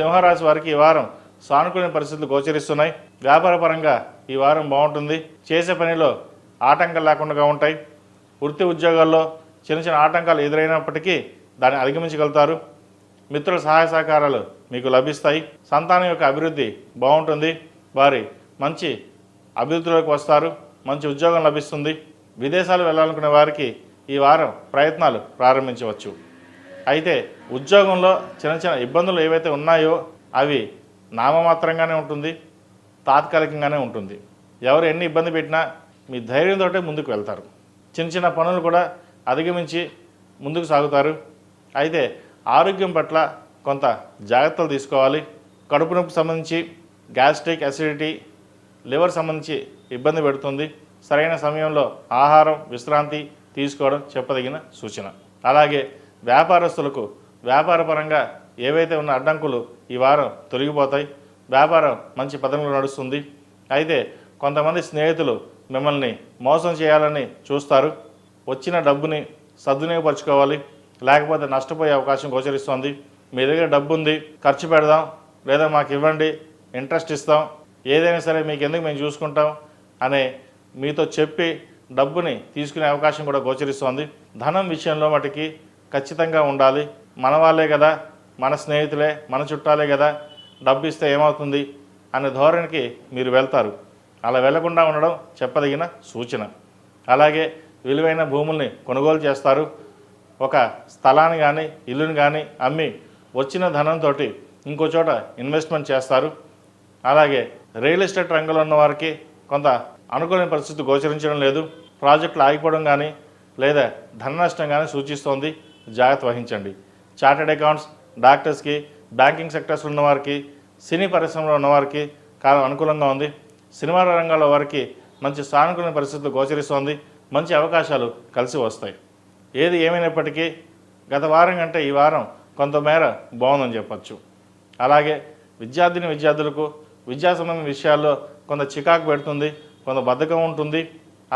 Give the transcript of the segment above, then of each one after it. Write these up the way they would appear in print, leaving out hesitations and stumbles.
సింహరాశి వారికి ఈ వారం సానుకూల పరిస్థితులు గోచరిస్తున్నాయి. వ్యాపారపరంగా ఈ వారం బాగుంటుంది. చేసే పనిలో ఆటంకాలు లేకుండా ఉంటాయి. వృత్తి ఉద్యోగాల్లో చిన్న చిన్న ఆటంకాలు ఎదురైనప్పటికీ దాన్ని అధిగమించగలుగుతారు. మిత్రుల సహాయ సహకారాలు మీకు లభిస్తాయి. సంతానం యొక్క అభివృద్ధి బాగుంటుంది. వారి మంచి అభివృద్ధిలోకి వస్తారు. మంచి ఉద్యోగం లభిస్తుంది. విదేశాలు వెళ్ళాలనుకునే వారికి ఈ వారం ప్రయత్నాలు ప్రారంభించవచ్చు. అయితే ఉద్యోగంలో చిన్న చిన్న ఇబ్బందులు ఏవైతే ఉన్నాయో అవి నామమాత్రంగానే ఉంటుంది, తాత్కాలికంగానే ఉంటుంది. ఎవరు ఎన్ని ఇబ్బంది పెట్టినా మీ ధైర్యంతో ముందుకు వెళ్తారు. చిన్న చిన్న పనులు కూడా అధిగమించి ముందుకు సాగుతారు. అయితే ఆరోగ్యం పట్ల కొంత జాగ్రత్తలు తీసుకోవాలి. కడుపు నొప్పి సంబంధించి గ్యాస్ట్రిక్, అసిడిటీ, లివర్ సంబంధించి ఇబ్బంది పెడుతుంది. సరైన సమయంలో ఆహారం, విశ్రాంతి తీసుకోవడం చెప్పదగిన సూచన. అలాగే వ్యాపారస్తులకు వ్యాపారపరంగా ఏవైతే ఉన్న అడ్డంకులు ఈ వారం తొలగిపోతాయి. వ్యాపారం మంచి పదంలో నడుస్తుంది. అయితే కొంతమంది స్నేహితులు మిమ్మల్ని మోసం చేయాలని చూస్తారు. వచ్చిన డబ్బుని సద్వినియోగపరచుకోవాలి, లేకపోతే నష్టపోయే అవకాశం గోచరిస్తోంది. మీ దగ్గర డబ్బు ఉంది, ఖర్చు పెడదాం, లేదా మాకు ఇవ్వండి, ఇంట్రెస్ట్ ఇస్తాం, ఏదైనా సరే మీకు ఎందుకు మేము చూసుకుంటాం అనే మీతో చెప్పి డబ్బుని తీసుకునే అవకాశం కూడా గోచరిస్తోంది. ధనం విషయంలో మటుకి ఖచ్చితంగా ఉండాలి. మన వాళ్ళే కదా, మన స్నేహితులే, మన చుట్టాలే కదా, డబ్బు ఇస్తే ఏమవుతుంది అనే ధోరణికి మీరు వెళ్తారు. అలా వెళ్లకుండా ఉండడం చెప్పదగిన సూచన. అలాగే విలువైన భూముల్ని కొనుగోలు చేస్తారు. ఒక స్థలాన్ని కానీ ఇల్లుని కానీ అమ్మి వచ్చిన ధనంతో ఇంకో చోట ఇన్వెస్ట్మెంట్ చేస్తారు. అలాగే రియల్ ఎస్టేట్ రంగంలో ఉన్న వారికి కొంత అనుకూలమైన పరిస్థితి గోచరించడం లేదు. ప్రాజెక్టులు ఆగిపోవడం కానీ లేదా ధన నష్టం కానీ సూచిస్తోంది. జాగ్రత్త వహించండి. చార్టెడ్ అకౌంట్స్, డాక్టర్స్కి, బ్యాంకింగ్ సెక్టర్స్ ఉన్నవారికి, సినీ పరిశ్రమలో ఉన్నవారికి కాలం అనుకూలంగా ఉంది. సినిమా రంగాల వారికి మంచి సానుకూల పరిస్థితులు గోచరిస్తోంది. మంచి అవకాశాలు కలిసి వస్తాయి. ఏది ఏమైనప్పటికీ గత వారం కంటే ఈ వారం కొంతమేర బాగుందని చెప్పచ్చు. అలాగే విద్యార్థులకు విద్యా సంబంధమైన విషయాల్లో కొంత చికాకు పెడుతుంది, కొంత బద్ధకం ఉంటుంది.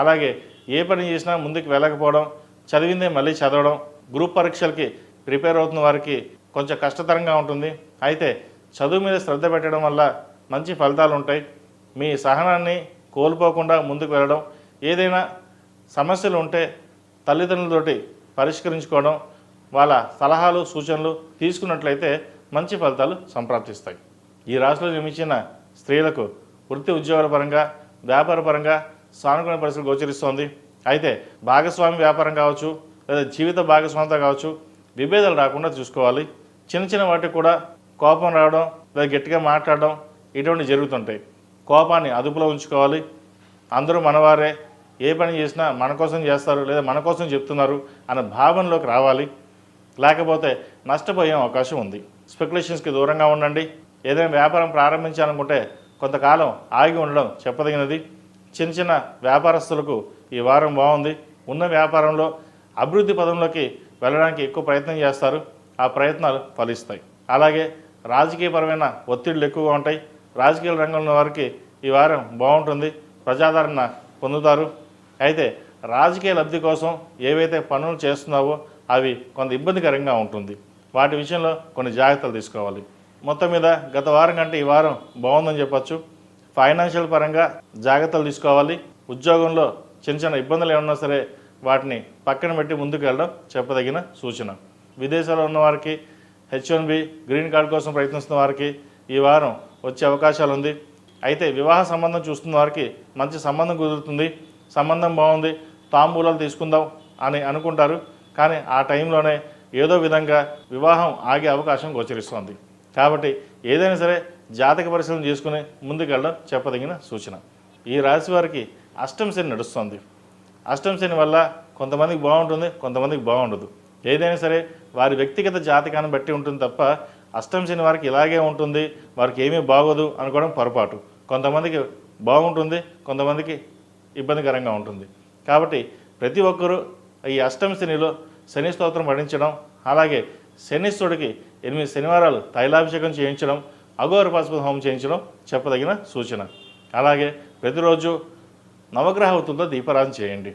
అలాగే ఏ పని చేసినా ముందుకు వెళ్ళకపోవడం, చదివిందే మళ్ళీ చదవడం, గ్రూప్ పరీక్షలకి ప్రిపేర్ అవుతున్న వారికి కొంచెం కష్టతరంగా ఉంటుంది. అయితే చదువు మీద శ్రద్ధ పెట్టడం వల్ల మంచి ఫలితాలు ఉంటాయి. మీ సహనాన్ని కోల్పోకుండా ముందుకు వెళ్ళడం, ఏదైనా సమస్యలు ఉంటే తల్లిదండ్రులతోటి పరిష్కరించుకోవడం, వాళ్ళ సలహాలు సూచనలు తీసుకున్నట్లయితే మంచి ఫలితాలు సంప్రాప్తిస్తాయి. ఈ రాశిలో జన్మించిన స్త్రీలకు వృత్తి ఉద్యోగాల పరంగా, వ్యాపార పరంగా సానుకూల పరిస్థితులు గోచరిస్తోంది. అయితే భాగస్వామి వ్యాపారం కావచ్చు, లేదా జీవిత భాగస్వామితో కావచ్చు, విభేదాలు రాకుండా చూసుకోవాలి. చిన్న చిన్న వాటికి కూడా కోపం రావడం, లేదా గట్టిగా మాట్లాడడం ఇటువంటి జరుగుతుంటాయి. కోపాన్ని అదుపులో ఉంచుకోవాలి. అందరూ మనవారే, ఏ పని చేసినా మన కోసం చేస్తారు, లేదా మన కోసం చెప్తున్నారు అనే భావనలోకి రావాలి. లేకపోతే నష్టపోయే అవకాశం ఉంది. స్పెక్యులేషన్స్కి దూరంగా ఉండండి. ఏదైనా వ్యాపారం ప్రారంభించాలనుకుంటే కొంతకాలం ఆగి ఉండడం చెప్పదగినది. చిన్న చిన్న వ్యాపారస్తులకు ఈ వారం బాగుంది. ఉన్న వ్యాపారంలో అభివృద్ధి పదంలోకి వెళ్ళడానికి ఎక్కువ ప్రయత్నం చేస్తారు. ఆ ప్రయత్నాలు ఫలిస్తాయి. అలాగే రాజకీయపరమైన ఒత్తిళ్లు ఎక్కువగా ఉంటాయి. రాజకీయ రంగంలో ఉన్న వారికి ఈ వారం బాగుంటుంది. ప్రజాదరణ పొందుతారు. అయితే రాజకీయ లబ్ధి కోసం ఏవైతే పనులు చేస్తున్నావో అవి కొంత ఇబ్బందికరంగా ఉంటుంది. వాటి విషయంలో కొన్ని జాగ్రత్తలు తీసుకోవాలి. మొత్తం మీద గత వారం కంటే ఈ వారం బాగుందని చెప్పచ్చు. ఫైనాన్షియల్ పరంగా జాగ్రత్తలు తీసుకోవాలి. ఉద్యోగంలో చిన్న చిన్న ఇబ్బందులు ఏమన్నా సరే వాటిని పక్కన పెట్టి ముందుకు వెళ్ళడం చెప్పదగిన సూచన. విదేశాల్లో ఉన్నవారికి, H1B గ్రీన్ కార్డ్ కోసం ప్రయత్నిస్తున్న వారికి ఈ వారం వచ్చే అవకాశాలు ఉంది. అయితే వివాహ సంబంధం చూస్తున్న వారికి మంచి సంబంధం కుదురుతుంది. సంబంధం బాగుంది, తాంబూలాలు తీసుకుందాం అని అనుకుంటారు. కానీ ఆ టైంలోనే ఏదో విధంగా వివాహం ఆగే అవకాశం గోచరిస్తోంది. కాబట్టి ఏదైనా సరే జాతక పరిశీలన చేసుకుని ముందుకెళ్ళడం చెప్పదగిన సూచన. ఈ రాశి వారికి అష్టమ శని నడుస్తుంది. అష్టమ శని వల్ల కొంతమందికి బాగుంటుంది, కొంతమందికి బాగుండదు. ఏదైనా సరే వారి వ్యక్తిగత జాతకాన్ని బట్టి ఉంటుంది తప్ప అష్టమ శని వారికి ఇలాగే ఉంటుంది, వారికి ఏమీ బాగోదు అనుకోవడం పొరపాటు. కొంతమందికి బాగుంటుంది, కొంతమందికి ఇబ్బందికరంగా ఉంటుంది. కాబట్టి ప్రతి ఒక్కరూ ఈ అష్టమ శనిలో శని స్తోత్రం పఠించడం, అలాగే శనీశ్వరుడికి 8 శనివారాలు తైలాభిషేకం చేయించడం, అఘోర పాశుపత హోమం చేయించడం చెప్పదగిన సూచన. అలాగే ప్రతిరోజు నవగ్రహవతులతో దీపారాధన చేయండి.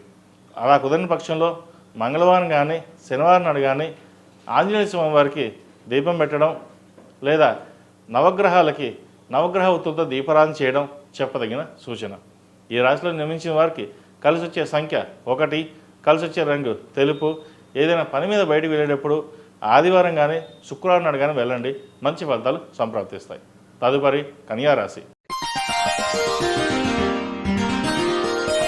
అలా కుదరని పక్షంలో మంగళవారం కానీ శనివారం నాడు కానీ ఆంజనేయ స్వామి వారికి దీపం పెట్టడం, లేదా నవగ్రహాలకి నవగ్రహ ఒత్తులతో దీపారాధన చేయడం చెప్పదగిన సూచన. ఈ రాశిలో జన్మించిన వారికి కలిసి వచ్చే సంఖ్య 1, కలిసి వచ్చే రంగు తెలుపు. ఏదైనా పని మీద బయటకు వెళ్ళేటప్పుడు ఆదివారం కానీ శుక్రవారం నాడు కానీ వెళ్ళండి, మంచి ఫలితాలు సంప్రాప్తిస్తాయి. తదుపరి కన్యా రాశి.